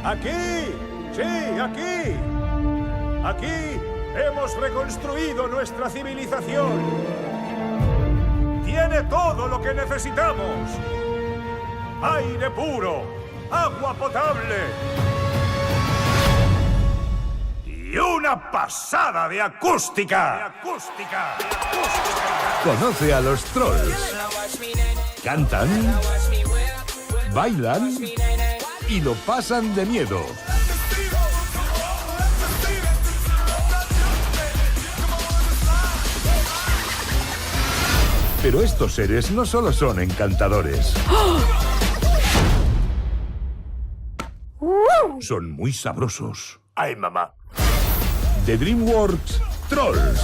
¡Aquí! ¡Sí, aquí! Aquí hemos reconstruido nuestra civilización. Tiene todo lo que necesitamos. Aire puro, agua potable y una pasada de acústica. Conoce a los trolls. Cantan, bailan y lo pasan de miedo. Pero estos seres no solo son encantadores. Son muy sabrosos. ¡Ay, mamá! De DreamWorks Trolls.